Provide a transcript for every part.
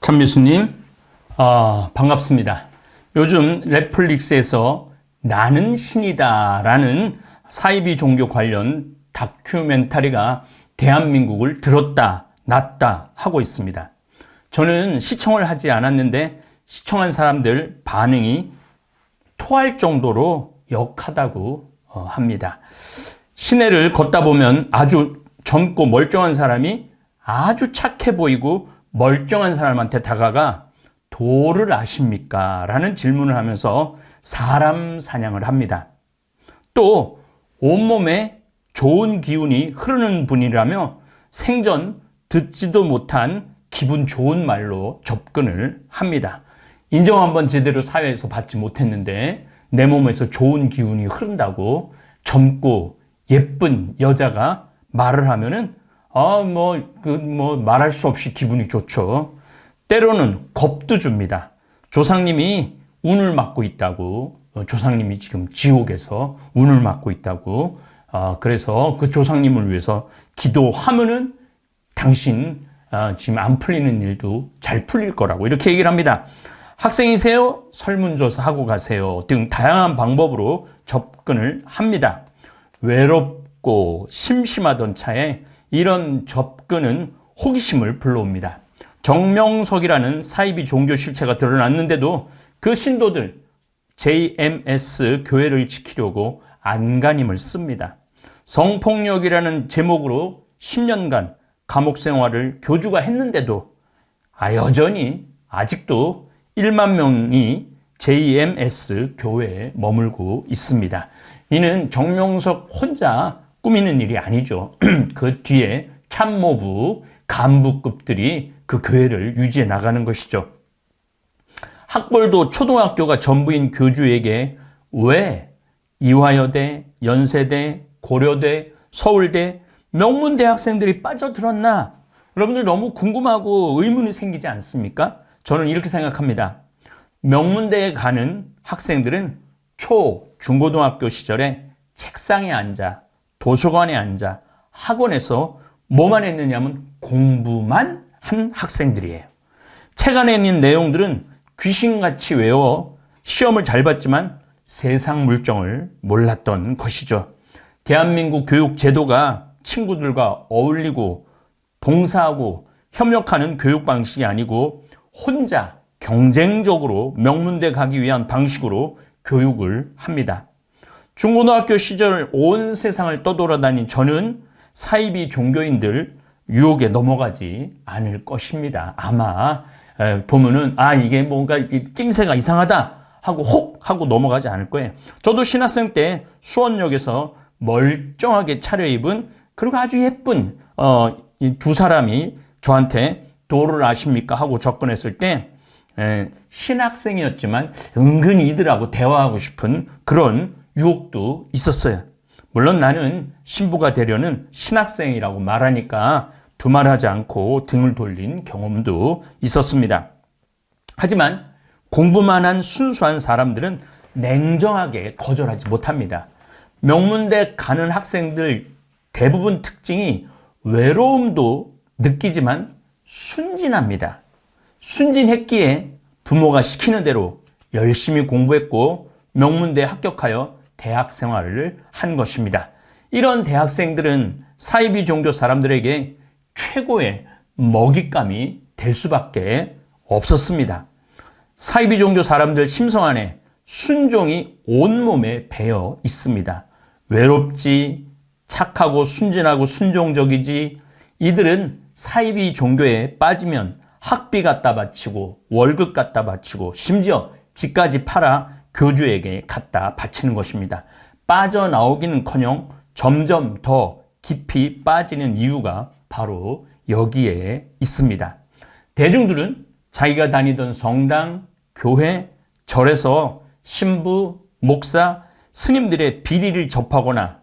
참미수님, 반갑습니다. 요즘 넷플릭스에서 나는 신이다 라는 사이비 종교 관련 다큐멘터리가 대한민국을 들었다 놨다 하고 있습니다. 저는 시청을 하지 않았는데 시청한 사람들 반응이 토할 정도로 역하다고 합니다. 시내를 걷다 보면 아주 젊고 멀쩡한 사람이 아주 착해 보이고 멀쩡한 사람한테 다가가 도를 아십니까? 라는 질문을 하면서 사람 사냥을 합니다. 또 온몸에 좋은 기운이 흐르는 분이라며 생전 듣지도 못한 기분 좋은 말로 접근을 합니다. 인정 한번 제대로 사회에서 받지 못했는데 내 몸에서 좋은 기운이 흐른다고 젊고 예쁜 여자가 말을 하면은 말할 수 없이 기분이 좋죠. 때로는 겁도 줍니다. 조상님이 운을 맡고 있다고, 조상님이 지금 지옥에서 운을 맡고 있다고, 그래서 그 조상님을 위해서 기도하면은 당신 지금 안 풀리는 일도 잘 풀릴 거라고 이렇게 얘기를 합니다. 학생이세요? 설문조사 하고 가세요 등 다양한 방법으로 접근을 합니다. 외롭고 심심하던 차에 이런 접근은 호기심을 불러옵니다. 정명석이라는 사이비 종교 실체가 드러났는데도 그 신도들 JMS 교회를 지키려고 안간힘을 씁니다. 성폭력이라는 제목으로 10년간 감옥 생활을 교주가 했는데도 여전히 아직도 1만 명이 JMS 교회에 머물고 있습니다. 이는 정명석 혼자 꾸미는 일이 아니죠. 그 뒤에 참모부, 간부급들이 그 교회를 유지해 나가는 것이죠. 학벌도 초등학교가 전부인 교주에게 왜 이화여대, 연세대, 고려대, 서울대, 명문대 학생들이 빠져들었나? 여러분들 너무 궁금하고 의문이 생기지 않습니까? 저는 이렇게 생각합니다. 명문대에 가는 학생들은 중고등학교 시절에 책상에 앉아 도서관에 앉아 학원에서 뭐만 했느냐면 공부만 한 학생들이에요. 책 안에 있는 내용들은 귀신같이 외워 시험을 잘 봤지만 세상 물정을 몰랐던 것이죠. 대한민국 교육 제도가 친구들과 어울리고 봉사하고 협력하는 교육 방식이 아니고 혼자 경쟁적으로 명문대 가기 위한 방식으로 교육을 합니다. 중고등학교 시절 온 세상을 떠돌아다닌 저는 사이비 종교인들 유혹에 넘어가지 않을 것입니다. 아마 보면은 이게 뭔가 낌새가 이상하다 하고 혹 하고 넘어가지 않을 거예요. 저도 신학생 때 수원역에서 멀쩡하게 차려입은 그리고 아주 예쁜 이 두 사람이 저한테 도를 아십니까 하고 접근했을 때 신학생이었지만 은근히 이들하고 대화하고 싶은 그런 유혹도 있었어요. 물론 나는 신부가 되려는 신학생이라고 말하니까 두말하지 않고 등을 돌린 경험도 있었습니다. 하지만 공부만 한 순수한 사람들은 냉정하게 거절하지 못합니다. 명문대 가는 학생들 대부분 특징이 외로움도 느끼지만 순진합니다. 순진했기에 부모가 시키는 대로 열심히 공부했고 명문대에 합격하여 대학 생활을 한 것입니다. 이런 대학생들은 사이비 종교 사람들에게 최고의 먹잇감이 될 수밖에 없었습니다. 사이비 종교 사람들 심성 안에 순종이 온몸에 배어 있습니다. 외롭지, 착하고 순진하고 순종적이지, 이들은 사이비 종교에 빠지면 학비 갖다 바치고 월급 갖다 바치고 심지어 집까지 팔아 교주에게 갖다 바치는 것입니다. 빠져나오기는커녕 점점 더 깊이 빠지는 이유가 바로 여기에 있습니다. 대중들은 자기가 다니던 성당, 교회, 절에서 신부, 목사, 스님들의 비리를 접하거나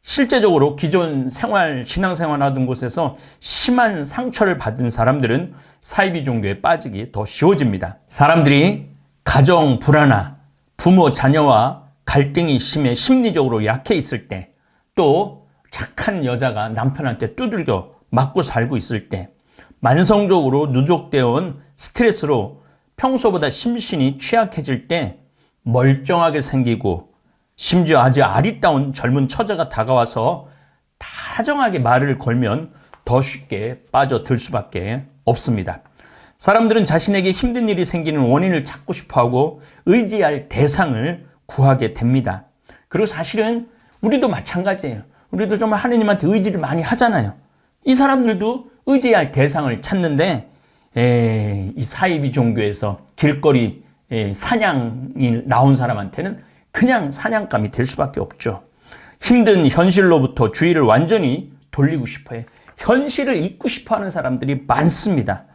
실제적으로 기존 신앙생활 하던 곳에서 심한 상처를 받은 사람들은 사이비 종교에 빠지기 더 쉬워집니다. 사람들이 가정 불안화, 부모 자녀와 갈등이 심해 심리적으로 약해 있을 때, 또 착한 여자가 남편한테 두들겨 맞고 살고 있을 때, 만성적으로 누적되어 온 스트레스로 평소보다 심신이 취약해질 때 멀쩡하게 생기고 심지어 아주 아리따운 젊은 처자가 다가와서 다정하게 말을 걸면 더 쉽게 빠져들 수밖에 없습니다. 사람들은 자신에게 힘든 일이 생기는 원인을 찾고 싶어하고 의지할 대상을 구하게 됩니다. 그리고 사실은 우리도 마찬가지예요. 우리도 좀 하느님한테 의지를 많이 하잖아요. 이 사람들도 의지할 대상을 찾는데 이 사이비 종교에서 길거리 사냥이 나온 사람한테는 그냥 사냥감이 될 수밖에 없죠. 힘든 현실로부터 주의를 완전히 돌리고 싶어요. 현실을 잊고 싶어하는 사람들이 많습니다.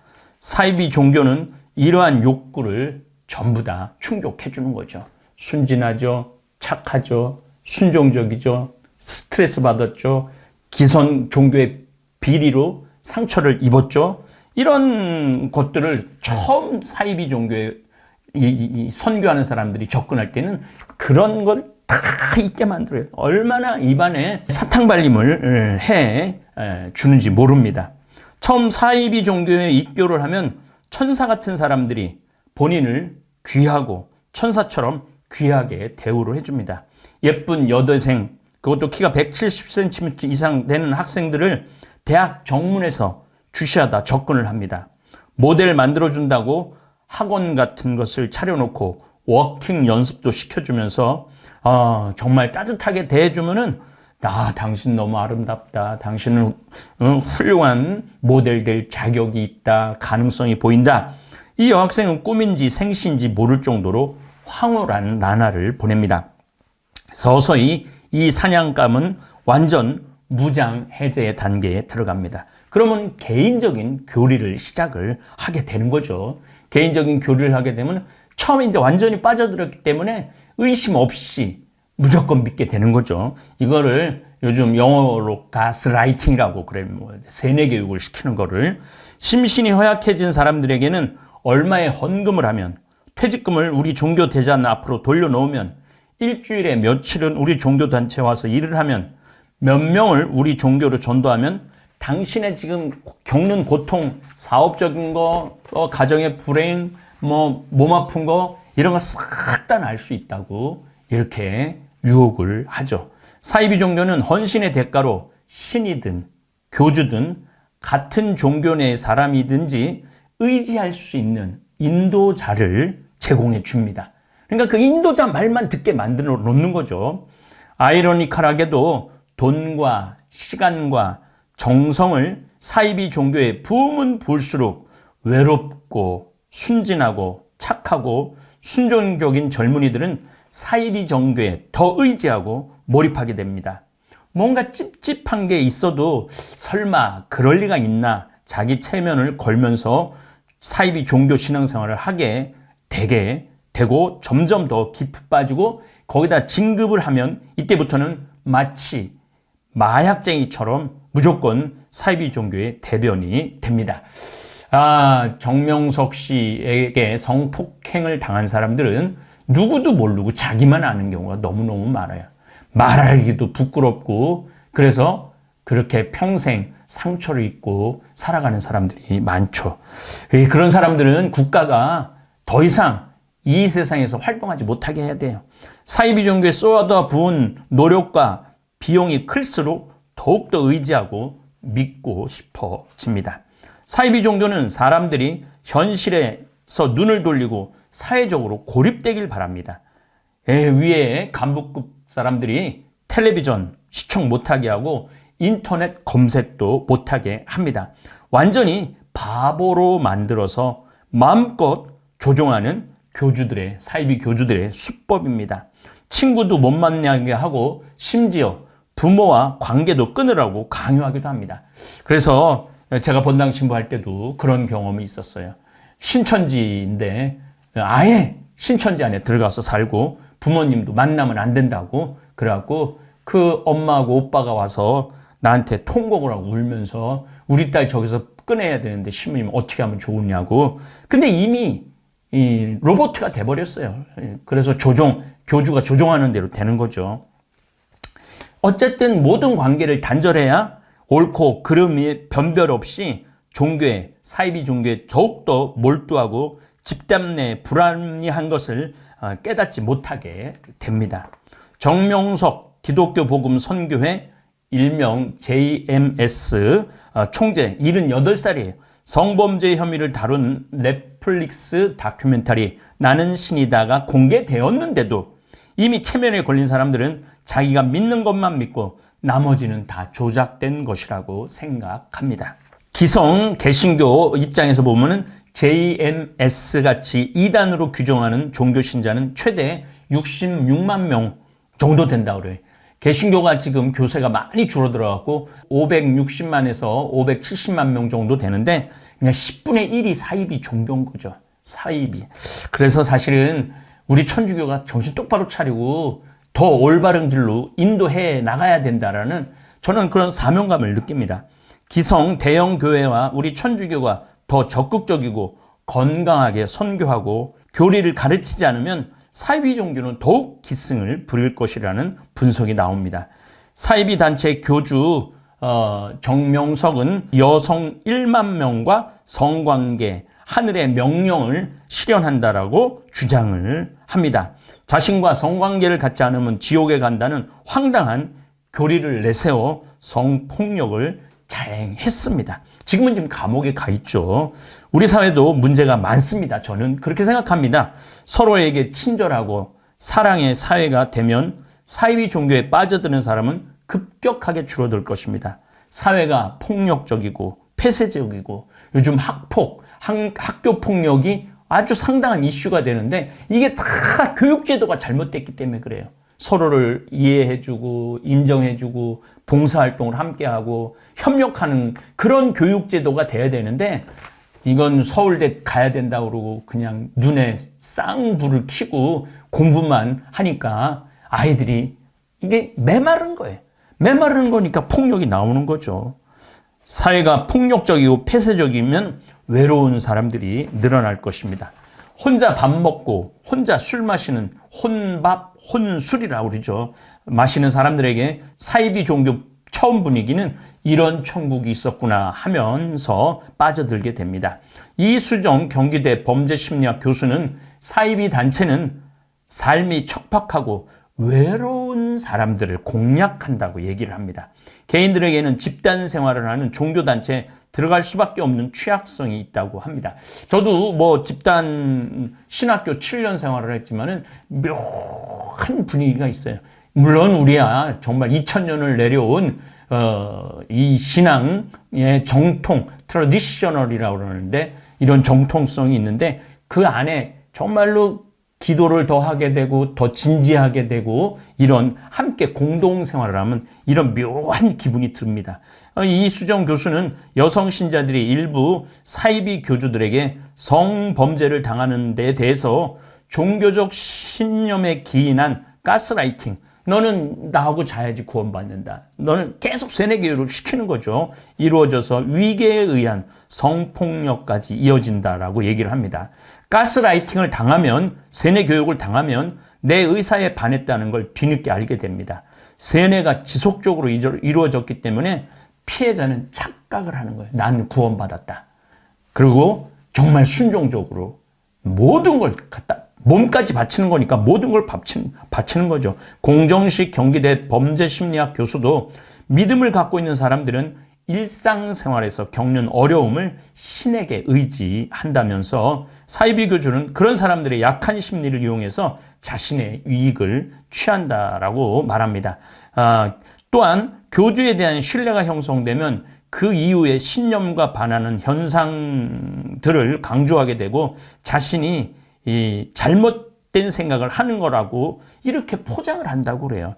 사이비 종교는 이러한 욕구를 전부 다 충족해 주는 거죠. 순진하죠, 착하죠, 순종적이죠, 스트레스 받았죠, 기성 종교의 비리로 상처를 입었죠. 이런 것들을 처음 사이비 종교에 선교하는 사람들이 접근할 때는 그런 걸 다 잊게 만들어요. 얼마나 입안에 사탕발림을 해 주는지 모릅니다. 처음 사이비 종교에 입교를 하면 천사 같은 사람들이 본인을 귀하고 천사처럼 귀하게 대우를 해줍니다. 예쁜 여대생, 그것도 키가 170cm 이상 되는 학생들을 대학 정문에서 주시하다 접근을 합니다. 모델 만들어준다고 학원 같은 것을 차려놓고 워킹 연습도 시켜주면서 정말 따뜻하게 대해주면은 당신 너무 아름답다. 당신은 훌륭한 모델 될 자격이 있다. 가능성이 보인다. 이 여학생은 꿈인지 생시인지 모를 정도로 황홀한 나날을 보냅니다. 서서히 이 사냥감은 완전 무장 해제의 단계에 들어갑니다. 그러면 개인적인 교리를 시작을 하게 되는 거죠. 개인적인 교리를 하게 되면 처음에 이제 완전히 빠져들었기 때문에 의심 없이 무조건 믿게 되는 거죠. 이거를 요즘 영어로 가스라이팅이라고 그래요. 세뇌 교육을 시키는 거를. 심신이 허약해진 사람들에게는 얼마의 헌금을 하면, 퇴직금을 우리 종교 대잔 앞으로 돌려놓으면, 일주일에 며칠은 우리 종교 단체에 와서 일을 하면, 몇 명을 우리 종교로 전도하면 당신의 지금 겪는 고통, 사업적인 거, 가정의 불행, 몸 아픈 거, 이런 거 싹 다 날 수 있다고 이렇게 유혹을 하죠. 사이비 종교는 헌신의 대가로 신이든 교주든 같은 종교 내의 사람이든지 의지할 수 있는 인도자를 제공해 줍니다. 그러니까 그 인도자 말만 듣게 만들어 놓는 거죠. 아이러니컬하게도 돈과 시간과 정성을 사이비 종교에 부으면 부을수록 외롭고 순진하고 착하고 순종적인 젊은이들은 사이비 종교에 더 의지하고 몰입하게 됩니다. 뭔가 찝찝한 게 있어도 설마 그럴 리가 있나 자기 체면을 걸면서 사이비 종교 신앙생활을 하게 되고 점점 더 깊이 빠지고 거기다 진급을 하면 이때부터는 마치 마약쟁이처럼 무조건 사이비 종교의 대변이 됩니다. 정명석 씨에게 성폭행을 당한 사람들은 누구도 모르고 자기만 아는 경우가 너무너무 많아요. 말하기도 부끄럽고 그래서 그렇게 평생 상처를 입고 살아가는 사람들이 많죠. 그런 사람들은 국가가 더 이상 이 세상에서 활동하지 못하게 해야 돼요. 사이비 종교에 쏟아 부은 노력과 비용이 클수록 더욱더 의지하고 믿고 싶어집니다. 사이비 종교는 사람들이 현실에서 눈을 돌리고 사회적으로 고립되길 바랍니다. 위에 간부급 사람들이 텔레비전 시청 못하게 하고 인터넷 검색도 못하게 합니다. 완전히 바보로 만들어서 마음껏 조종하는 사이비 교주들의 수법입니다. 친구도 못 만나게 하고 심지어 부모와 관계도 끊으라고 강요하기도 합니다. 그래서 제가 본당 신부할 때도 그런 경험이 있었어요. 신천지인데 아예 신천지 안에 들어가서 살고 부모님도 만나면 안 된다고 그래갖고 그 엄마하고 오빠가 와서 나한테 통곡을 하고 울면서 우리 딸 저기서 꺼내야 되는데 신부님 어떻게 하면 좋으냐고. 근데 이미 이 로봇가 돼버렸어요. 그래서 교주가 조종하는 대로 되는 거죠. 어쨌든 모든 관계를 단절해야 옳고 그름이 변별 없이 종교에, 사이비 종교에 더욱더 몰두하고 집단 내 불합리한 것을 깨닫지 못하게 됩니다. 정명석 기독교 복음 선교회 일명 JMS 총재 78살이에요. 성범죄 혐의를 다룬 넷플릭스 다큐멘터리 나는 신이다가 공개되었는데도 이미 체면에 걸린 사람들은 자기가 믿는 것만 믿고 나머지는 다 조작된 것이라고 생각합니다. 기성 개신교 입장에서 보면은 JMS 같이 이단으로 규정하는 종교 신자는 최대 66만 명 정도 된다고 그래요. 개신교가 지금 교세가 많이 줄어들어갖고 560만에서 570만 명 정도 되는데 그냥 10분의 1이 사이비 종교인 거죠. 사이비. 그래서 사실은 우리 천주교가 정신 똑바로 차리고 더 올바른 길로 인도해 나가야 된다라는 저는 그런 사명감을 느낍니다. 기성 대형 교회와 우리 천주교가 더 적극적이고 건강하게 선교하고 교리를 가르치지 않으면 사이비 종교는 더욱 기승을 부릴 것이라는 분석이 나옵니다. 사이비 단체 교주 정명석은 여성 1만 명과 성관계, 하늘의 명령을 실현한다라고 주장을 합니다. 자신과 성관계를 갖지 않으면 지옥에 간다는 황당한 교리를 내세워 성폭력을 자행했습니다. 지금은 지금 감옥에 가 있죠. 우리 사회도 문제가 많습니다. 저는 그렇게 생각합니다. 서로에게 친절하고 사랑의 사회가 되면 사이비 종교에 빠져드는 사람은 급격하게 줄어들 것입니다. 사회가 폭력적이고 폐쇄적이고 요즘 학교 폭력이 아주 상당한 이슈가 되는데 이게 다 교육제도가 잘못됐기 때문에 그래요. 서로를 이해해주고 인정해주고 봉사활동을 함께하고 협력하는 그런 교육제도가 돼야 되는데 이건 서울대 가야 된다고 그러고 그냥 눈에 쌍불을 켜고 공부만 하니까 아이들이 이게 메마른 거예요. 메마른 거니까 폭력이 나오는 거죠. 사회가 폭력적이고 폐쇄적이면 외로운 사람들이 늘어날 것입니다. 혼자 밥 먹고 혼자 술 마시는 혼밥, 혼술이라고 그러죠. 마시는 사람들에게 사이비 종교 처음 분위기는 이런 천국이 있었구나 하면서 빠져들게 됩니다. 이수정 경기대 범죄심리학 교수는 사이비 단체는 삶이 척박하고 외로운 사람들을 공략한다고 얘기를 합니다. 개인들에게는 집단 생활을 하는 종교단체에 들어갈 수밖에 없는 취약성이 있다고 합니다. 저도 뭐 집단 신학교 7년 생활을 했지만은 묘한 분위기가 있어요. 물론 우리야 정말 2000년을 내려온 이 신앙의 정통, 트래디셔널이라고 그러는데 이런 정통성이 있는데 그 안에 정말로 기도를 더 하게 되고 더 진지하게 되고 이런 함께 공동생활을 하면 이런 묘한 기분이 듭니다. 이수정 교수는 여성 신자들이 일부 사이비 교주들에게 성범죄를 당하는 데 대해서 종교적 신념에 기인한 가스라이팅, 너는 나하고 자야지 구원받는다. 너는 계속 세뇌교육을 시키는 거죠. 이루어져서 위계에 의한 성폭력까지 이어진다라고 얘기를 합니다. 가스라이팅을 당하면, 세뇌교육을 당하면 내 의사에 반했다는 걸 뒤늦게 알게 됩니다. 세뇌가 지속적으로 이루어졌기 때문에 피해자는 착각을 하는 거예요. 난 구원받았다. 그리고 정말 순종적으로 모든 걸 갖다 몸까지 바치는 거니까 모든 걸 바치는 거죠. 공정식 경기대 범죄심리학 교수도 믿음을 갖고 있는 사람들은 일상생활에서 겪는 어려움을 신에게 의지한다면서 사이비 교주는 그런 사람들의 약한 심리를 이용해서 자신의 이익을 취한다라고 말합니다. 또한 교주에 대한 신뢰가 형성되면 그 이후에 신념과 반하는 현상들을 강조하게 되고 자신이 이 잘못된 생각을 하는 거라고 이렇게 포장을 한다고 그래요.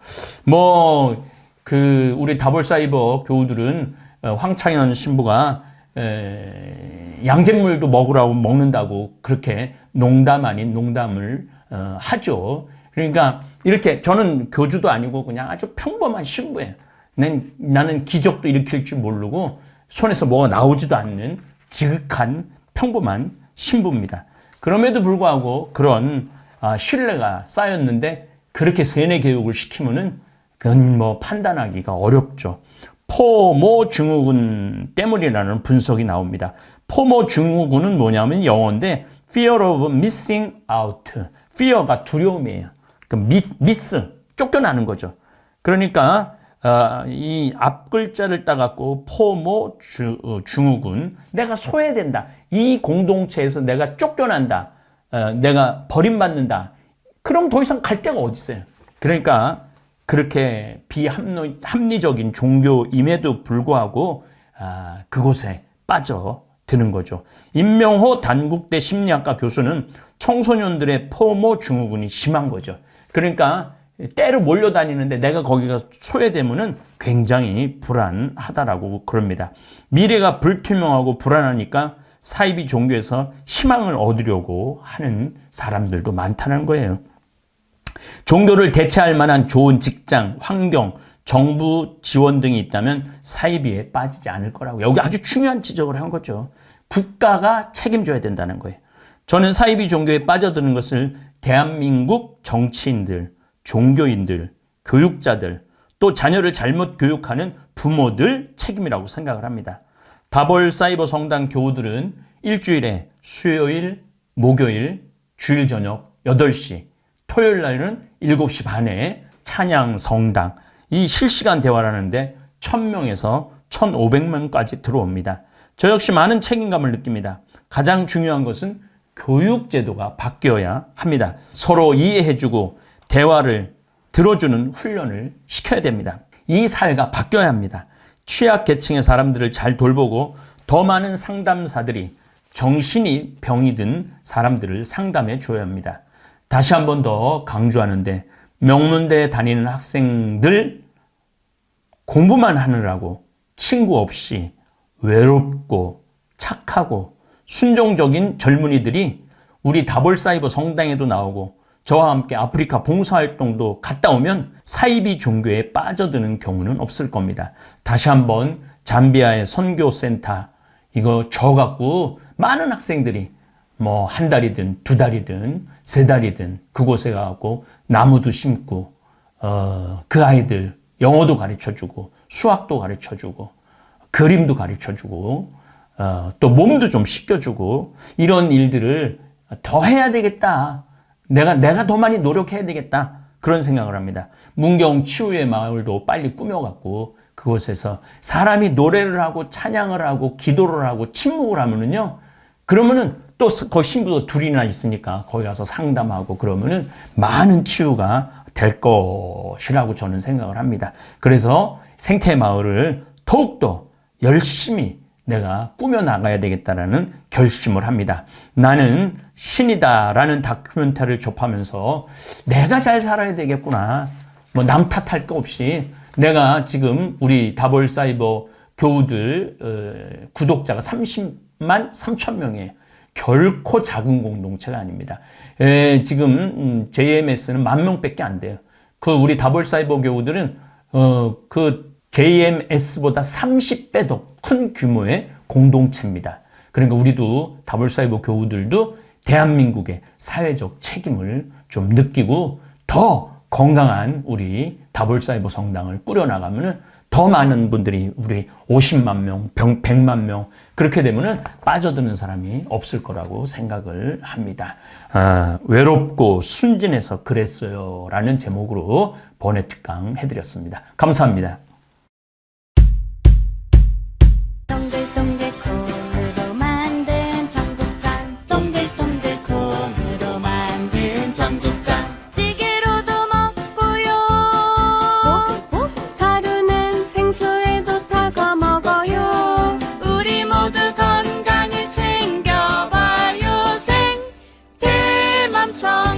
우리 다볼사이버 교우들은 황창현 신부가 양잿물도 먹으라고 먹는다고 그렇게 농담 아닌 농담을 하죠. 그러니까 이렇게 저는 교주도 아니고 그냥 아주 평범한 신부예요. 나는 기적도 일으킬 줄 모르고 손에서 뭐가 나오지도 않는 지극한 평범한 신부입니다. 그럼에도 불구하고 그런 신뢰가 쌓였는데 그렇게 세뇌 교육을 시키면은 그건 판단하기가 어렵죠. 포모 증후군 때문이라는 분석이 나옵니다. 포모 증후군은 뭐냐면 영어인데 fear of missing out. fear가 두려움이에요. 그 miss, 쫓겨나는 거죠. 그러니까 이 앞 글자를 따갖고 포모 증후군, 내가 소외된다. 이 공동체에서 내가 쫓겨난다. 내가 버림받는다. 그럼 더 이상 갈 데가 어디 있어요. 그러니까 그렇게 비합리적인 종교임에도 불구하고 그곳에 빠져드는 거죠. 임명호 단국대 심리학과 교수는 청소년들의 포모 증후군이 심한 거죠. 그러니까 때로 몰려다니는데 내가 거기가 소외되면은 굉장히 불안하다라고 그럽니다. 미래가 불투명하고 불안하니까 사이비 종교에서 희망을 얻으려고 하는 사람들도 많다는 거예요. 종교를 대체할 만한 좋은 직장, 환경, 정부 지원 등이 있다면 사이비에 빠지지 않을 거라고. 여기 아주 중요한 지적을 한 거죠. 국가가 책임져야 된다는 거예요. 저는 사이비 종교에 빠져드는 것을 대한민국 정치인들, 종교인들, 교육자들, 또 자녀를 잘못 교육하는 부모들 책임이라고 생각을 합니다. 다볼 사이버 성당 교우들은 일주일에 수요일, 목요일, 주일 저녁 8시, 토요일 날은 7시 반에 찬양 성당, 이 실시간 대화를 하는데 1000명에서 1500명까지 들어옵니다. 저 역시 많은 책임감을 느낍니다. 가장 중요한 것은 교육제도가 바뀌어야 합니다. 서로 이해해주고 대화를 들어주는 훈련을 시켜야 됩니다. 이 사회가 바뀌어야 합니다. 취약계층의 사람들을 잘 돌보고 더 많은 상담사들이 정신이 병이 든 사람들을 상담해 줘야 합니다. 다시 한 번 더 강조하는데 명문대에 다니는 학생들 공부만 하느라고 친구 없이 외롭고 착하고 순종적인 젊은이들이 우리 다볼사이버 성당에도 나오고 저와 함께 아프리카 봉사활동도 갔다 오면 사이비 종교에 빠져드는 경우는 없을 겁니다. 다시 한번 잠비아의 선교센터 이거 줘갖고 많은 학생들이 뭐 한 달이든 2달이든 3달이든 그곳에 가고 나무도 심고 그 아이들 영어도 가르쳐주고 수학도 가르쳐주고 그림도 가르쳐주고 또 몸도 좀 씻겨주고 이런 일들을 더 해야 되겠다. 내가 더 많이 노력해야 되겠다. 그런 생각을 합니다. 문경 치유의 마을도 빨리 꾸며갖고 그곳에서 사람이 노래를 하고 찬양을 하고 기도를 하고 침묵을 하면은요. 그러면은 또 거기 신부도 둘이나 있으니까 거기 가서 상담하고 그러면은 많은 치유가 될 것이라고 저는 생각을 합니다. 그래서 생태 마을을 더욱더 열심히 내가 꾸며나가야 되겠다라는 결심을 합니다. 나는 신이다라는 다큐멘터리를 접하면서 내가 잘 살아야 되겠구나. 뭐 남 탓할 거 없이 내가 지금 우리 다볼사이버 교우들 구독자가 30만 3천 명이에요. 결코 작은 공동체가 아닙니다. 지금 JMS는 10,000명밖에 안 돼요. 그 우리 다볼사이버 교우들은 그 JMS보다 30배 더 큰 규모의 공동체입니다. 그러니까 우리도 다볼사이버 교우들도 대한민국의 사회적 책임을 좀 느끼고 더 건강한 우리 다볼사이버 성당을 꾸려나가면은 더 많은 분들이 우리 50만 명, 100만 명 그렇게 되면은 빠져드는 사람이 없을 거라고 생각을 합니다. 외롭고 순진해서 그랬어요 라는 제목으로 번외특강 해드렸습니다. 감사합니다. 멈춰